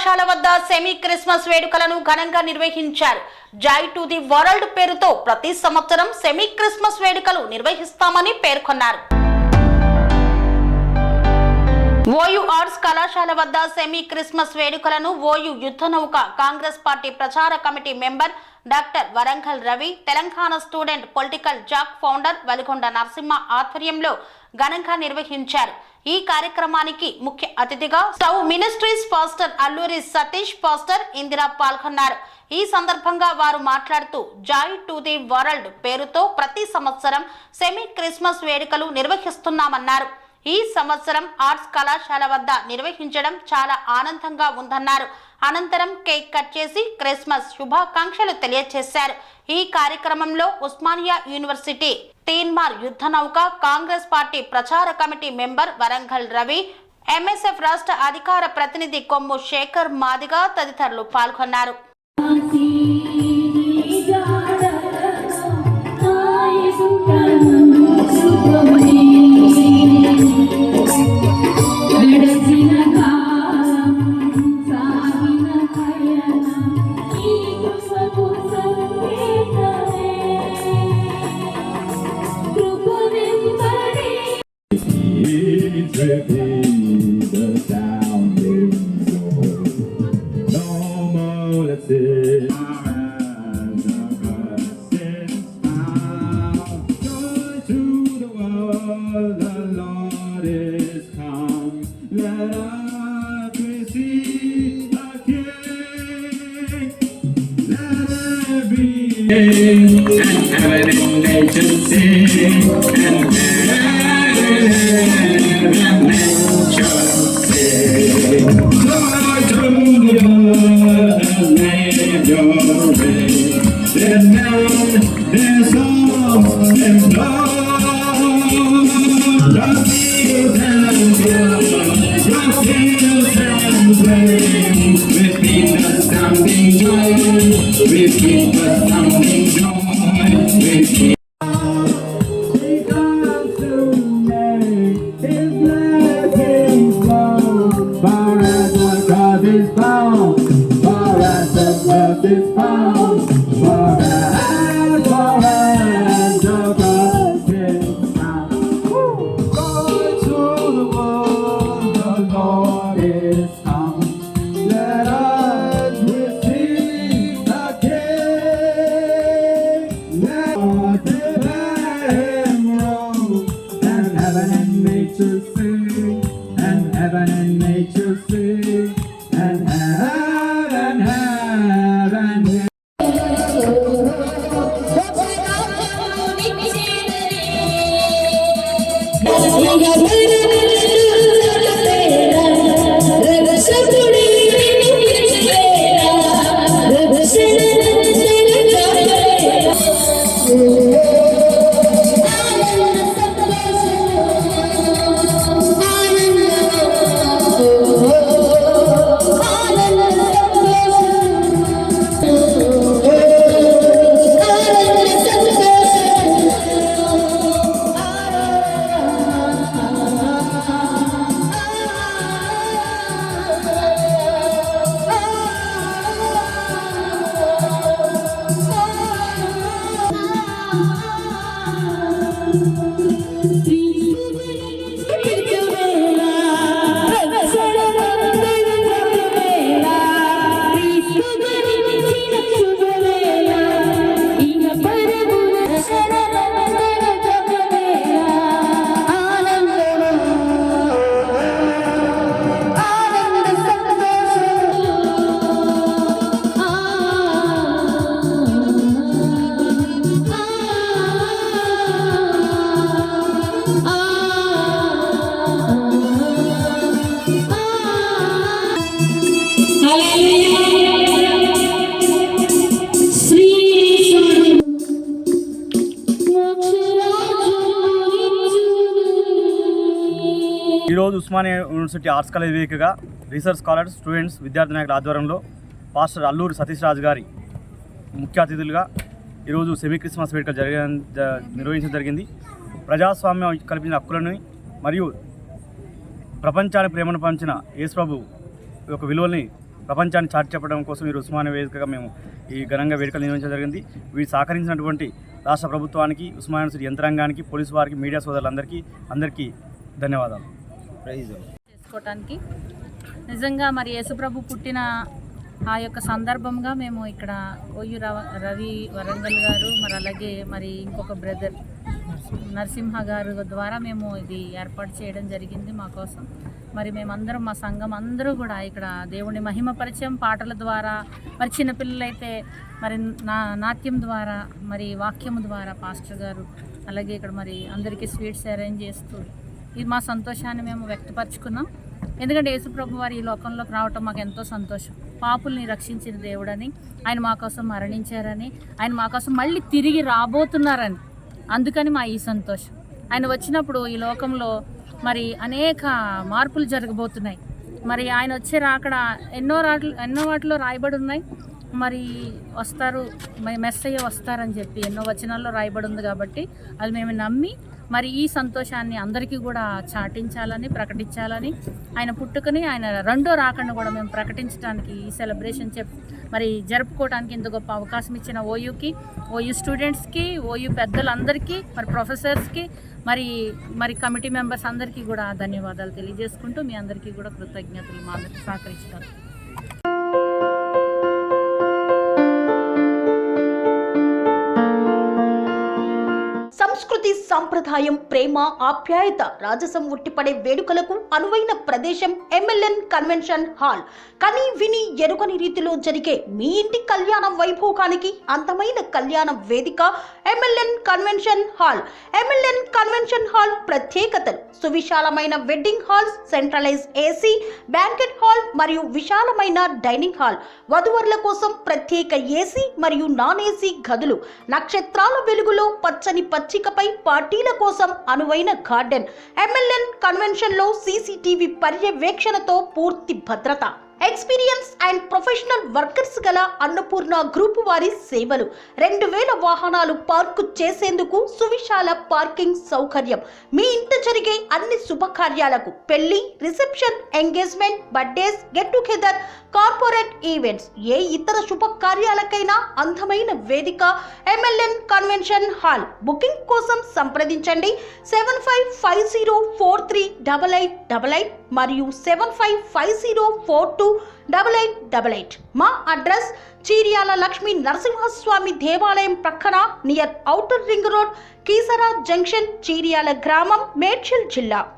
కళాశాల వద్ద semi Christmas వేడుకలను ఘనంగా నిర్వహించారు. జాయ్ టు ది వరల్డ్ పేరుతో ప్రతి సంవత్సరం సెమీ క్రిస్మస్ వేడుకలు నిర్వహిస్తామని పేర్కొన్నారు. ఓయూ ఆర్ట్స్ కళాశాల వద్ద సెమీ క్రిస్మస్ వేడుకలను ఓయూ యుద్ధనౌక కాంగ్రెస్ పార్టీ ప్రచార committee member doctor Warangal Ravi, Telangana student political Jack founder Veligonda Narasimha ఆధ్వర్యంలో ఘనంగా నిర్వహించారు. ఈ కార్యక్రమానికి ముఖ్య అతిథిగా stove ministries pastor Alluri Satish pastor Indira పాల్గొన్నారు. ఈ సందర్భంగా వారు మాట్లాడుతూ జాయ్ టు ది వరల్డ్ పేరుతో ప్రతి సంవత్సరం సెమీ క్రిస్మస్ వేడుకలు నిర్వహిస్తున్నామన్నారు. ఈ సంవత్సరం ఆర్ట్స్ కళాశాల వద్ద నిర్వహించడం చాలా ఆనందంగా ఉందన్నారు. అనంతరం కేక్ కట్ చేసి క్రిస్మస్ శుభాకాంక్షలు తెలియజేశారు. ఈ కార్యక్రమంలో ఉస్మానియా యూనివర్సిటీ తీన్మార్ యుద్ధనౌక కాంగ్రెస్ పార్టీ ప్రచార committee member Warangal Ravi, MSF రాష్ట్ర అధికార ప్రతినిధి కొమ్ము శేఖర్ మాదిగా తదితరులు పాల్గొన్నారు. And heaven and nature sing, and heaven and nature sing. Joy to the earth and nature ring. There's none, there's songs and love. The fields and the fields and rain. With people sounding joy, with people sounding joy, with people. ఈరోజు Osmania university arts college వేదికగా research scholars, students, విద్యార్థి నాయకుల ఆధ్వర్యంలో pastor Alluri Satish రాజు గారి ముఖ్య అతిథులుగా ఈరోజు semi Christmas వేడుకలు నిర్వహించడం జరిగింది. ప్రజాస్వామ్యం కల్పించిన హక్కులను మరియు ప్రపంచానికి ప్రేమను పంచిన యేసు ప్రభు యొక్క విలువల్ని ప్రపంచాన్ని చాటి చెప్పడం కోసం ఈ ఉస్మానియా వేదికగా మేము ఈ ఘనంగా వేడుకలు నిర్వహించడం జరిగింది. వీరు సహకరించినటువంటి రాష్ట్ర ప్రభుత్వానికి, ఉస్మానియా యూనివర్సిటీ యంత్రాంగానికి, పోలీసు వారికి, మీడియా సోదరులందరికీ ధన్యవాదాలు. చేసుకోవటానికి నిజంగా మరి యేసుప్రభు పుట్టిన ఆ యొక్క సందర్భంగా మేము ఇక్కడ ఓయూ రవి వరంగల్ గారు, మరి అలాగే మరి ఇంకొక బ్రదర్ నరసింహ గారు ద్వారా మేము ఇది ఏర్పాటు చేయడం జరిగింది మా కోసం. మరి మేమందరం, మా సంఘం అందరూ కూడా ఇక్కడ దేవుని మహిమపరిచయం పాటల ద్వారా, మరి చిన్నపిల్లలైతే మరి నాట్యం ద్వారా, మరి వాక్యం ద్వారా పాస్టర్ గారు, అలాగే ఇక్కడ మరి అందరికీ స్వీట్స్ అరేంజ్ చేస్తూ ఇది మా సంతోషాన్ని మేము వ్యక్తపరచుకున్నాం. ఎందుకంటే యేసుప్రభు వారు ఈ లోకంలోకి రావటం మాకు ఎంతో సంతోషం. పాపుల్ని రక్షించిన దేవుడని, ఆయన మా కోసం మరణించారని, ఆయన మా కోసం మళ్ళీ తిరిగి రాబోతున్నారని, అందుకని మా ఈ సంతోషం. ఆయన వచ్చినప్పుడు ఈ లోకంలో మరి అనేక మార్పులు జరగబోతున్నాయి. మరి ఆయన వచ్చే రాకడ ఎన్నో వాటిలో రాయబడి ఉన్నాయి. మరి వస్తారు, మెస్సయ్య వస్తారని చెప్పి ఎన్నో వచనాల్లో రాయబడి ఉంది. కాబట్టి అది మేము నమ్మి మరి ఈ సంతోషాన్ని అందరికీ కూడా చాటించాలని, ప్రకటించాలని, ఆయన పుట్టుకని, ఆయన రెండో రాకడను కూడా మేము ప్రకటించడానికి ఈ సెలబ్రేషన్ మరి జరుపుకోవడానికి ఇంత గొప్ప అవకాశం ఇచ్చిన ఓయూకి, ఓయూ స్టూడెంట్స్కి, ఓయూ పెద్దలందరికీ, మరి ప్రొఫెసర్స్కి, మరి కమిటీ మెంబర్స్ అందరికీ కూడా ధన్యవాదాలు తెలియజేసుకుంటూ మీ అందరికీ కూడా కృతజ్ఞతలు మా అందరికీ సహకరిస్తారు. సంస్కృతి, సంప్రదాయం, ప్రేమ, ఆప్యాయత, రాజసం ఉట్టిపడే వేడుకలకు అనువైన ప్రదేశం MLN కన్వెన్షన్ హాల్. కని విని ఎరుగని రీతిలో జరిగే మీ ఇంటి కళ్యాణ వైభోగానికి అందమైన కళ్యాణ వేదిక MLN convention hall. MLN convention hall ప్రత్యేకతలు: సువిశాలమైన wedding halls, centralise AC banquet hall మరియు విశాలమైన డైనింగ్ హాల్, వధువరుల కోసం ప్రత్యేక AC మరియు నాన్ AC గదులు, నక్షత్రాల వెలుగులో పచ్చని పచ్చికపై పార్టీల కోసం అనువైన గార్డెన్. MLN కన్వెన్షన్ లో CCTV పర్యవేక్షణతో పూర్తి భద్రత. ఎక్స్పీరియన్స్ అండ్ ప్రొఫెషనల్ వర్కర్స్ గల అన్నపూర్ణ గ్రూప్ వారి సేవలు. 2000 వాహనాలు పార్కు చేసేందుకు సువిశాల పార్కింగ్ సౌకర్యం. మీ ఇంట జరిగే అన్ని శుభకార్యాలకు, పెళ్లి, reception, engagement, birthdays, get together, corporate events, ఏ ఇతర శుభకార్యాలకైనా అందమైన వేదిక MLN కన్వెన్షన్ హాల్. బుకింగ్ కోసం సంప్రదించండి 7550438888 మరియు 7550428888. మా అడ్రస్ చీర్యాల లక్ష్మీ నరసింహస్వామి దేవాలయం ప్రక్కన, near outer ring road, Keesara junction, Cheeryal గ్రామం, మేడ్చల్ జిల్లా.